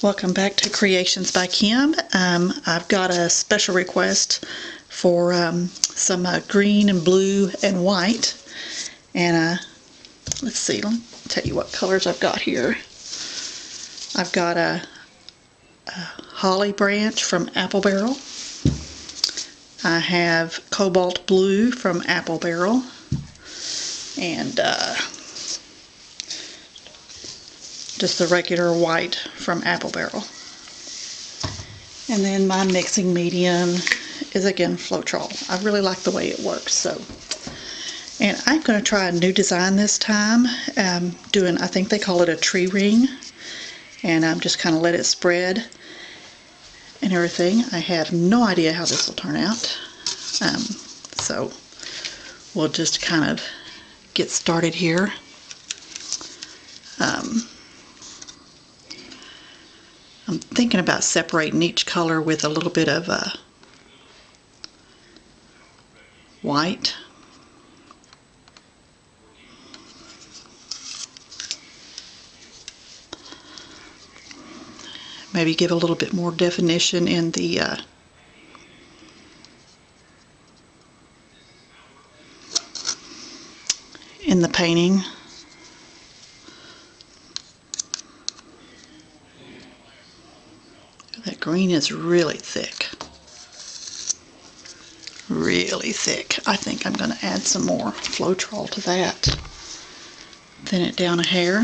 Welcome back to Creations by Kim. I've got a special request for some green and blue and white. And let's see, let me tell you what colors I've got here. I've got a holly branch from Apple Barrel. I have cobalt blue from Apple Barrel. And just the regular white from Apple Barrel. And then my mixing medium is again Floetrol. I really like the way it works. And I'm going to try a new design this time. I think they call it a tree ring. And I'm just kind of let it spread and everything. I have no idea how this will turn out. So we'll just kind of get started here. I'm thinking about separating each color with a little bit of white. Maybe give a little bit more definition in the painting. That green is really thick. Really thick. I think I'm going to add some more Floetrol to that. Thin it down a hair.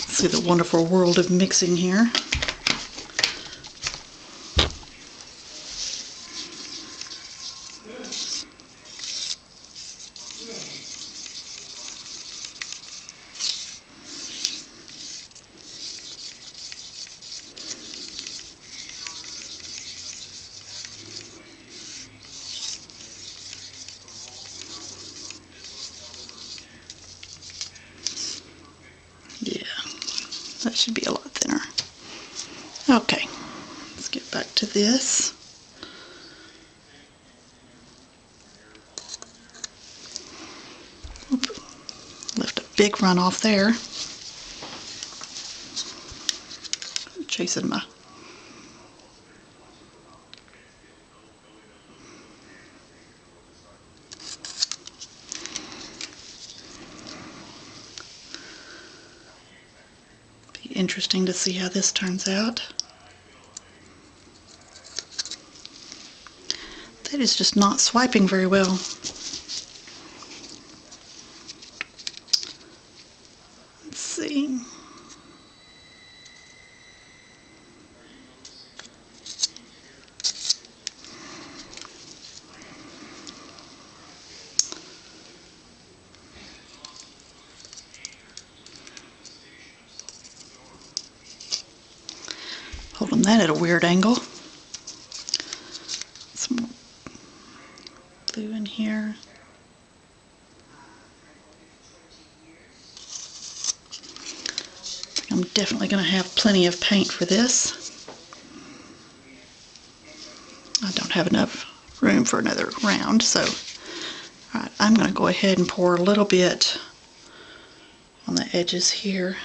See the wonderful world of mixing here. Yeah, that should be a lot thinner. Okay, let's get back to this. Oop, left a big runoff there. I'm chasing my interesting to see how this turns out. That is just not swiping very well. Let's see. Holding that at a weird angle. Some more blue in here. I'm definitely going to have plenty of paint for this. I don't have enough room for another round, so alright, I'm going to go ahead and pour a little bit on the edges here.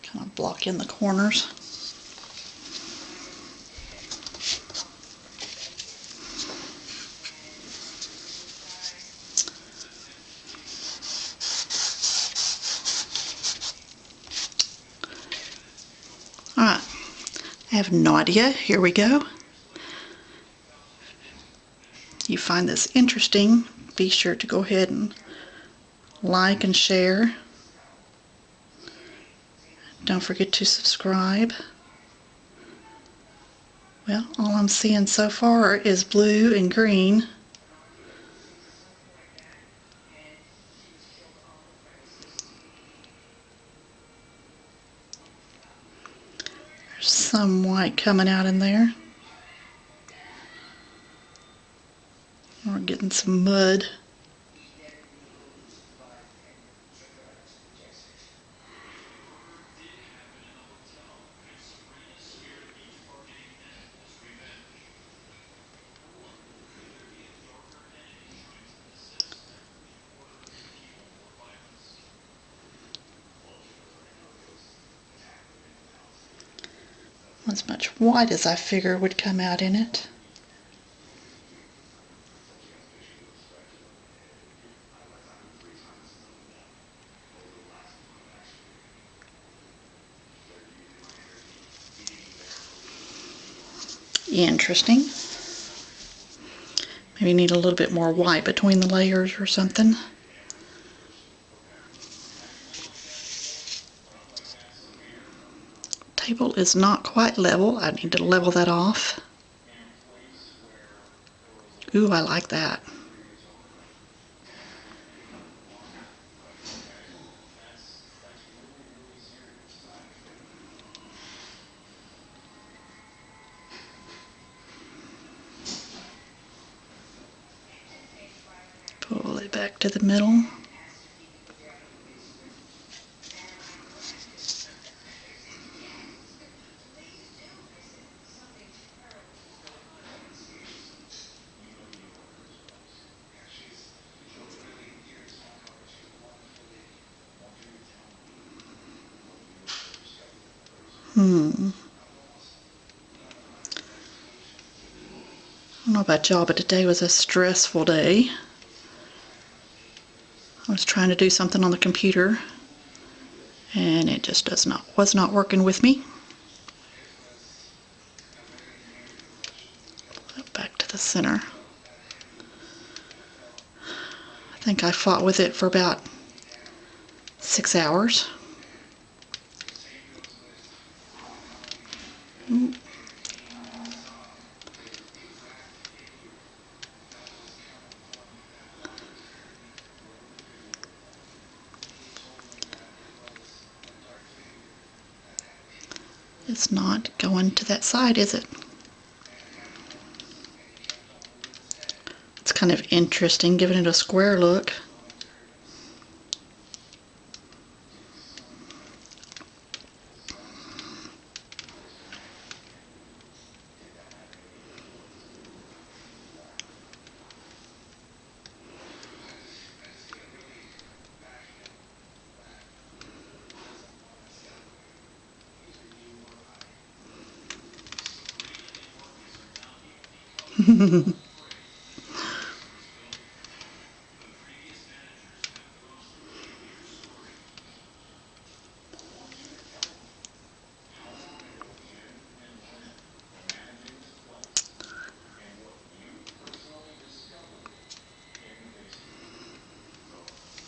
Kind of block in the corners. Alright, I have no idea. Here we go. If you find this interesting, be sure to go ahead and like and share. Don't forget to subscribe. Well, all I'm seeing so far is blue and green. There's some white coming out in there. We're getting some mud. As much white as I figure would come out in it. Interesting. Maybe need a little bit more white between the layers or something. Table is not quite level. I need to level that off. Ooh, I like that. Pull it back to the middle. I don't know about y'all, but today was a stressful day. I was trying to do something on the computer and it just was not working with me. Back to the center. I think I fought with it for about 6 hours. It's not going to that side, is it? It's kind of interesting, giving it a square look.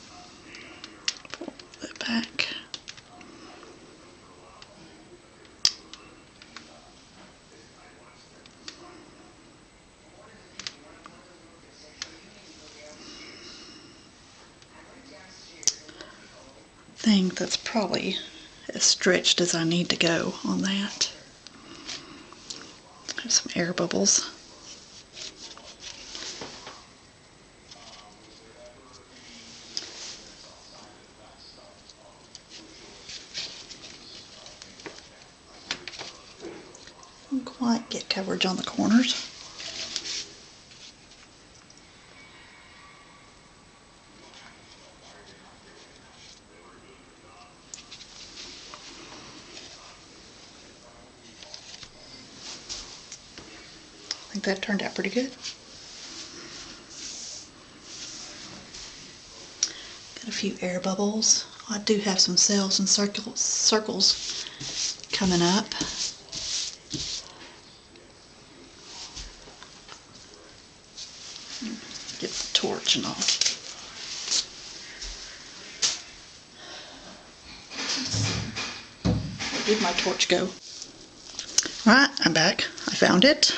Pull it back. I think that's probably as stretched as I need to go on that. Have some air bubbles. Don't quite get coverage on the corners. I think that turned out pretty good. Got a few air bubbles. I do have some cells and circles coming up. Get the torch and all. Where did my torch go? Alright, I'm back. I found it.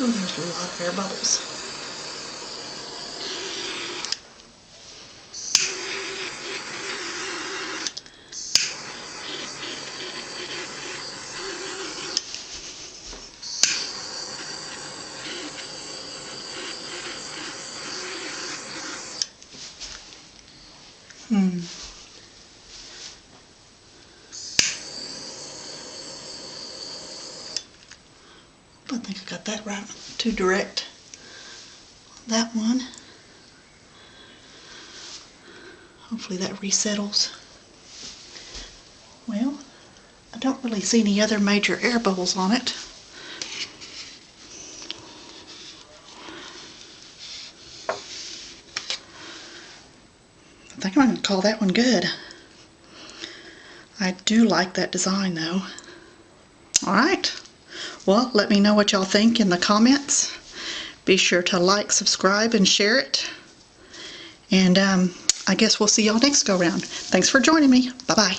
Oh, there's a lot of air bubbles. I think I got that right. Too direct. That one. Hopefully that resettles. Well, I don't really see any other major air bubbles on it. I think I'm going to call that one good. I do like that design though. Alright, well, let me know what y'all think in the comments. Be sure to like, subscribe, and share it. And I guess we'll see y'all next go round. Thanks for joining me. Bye-bye.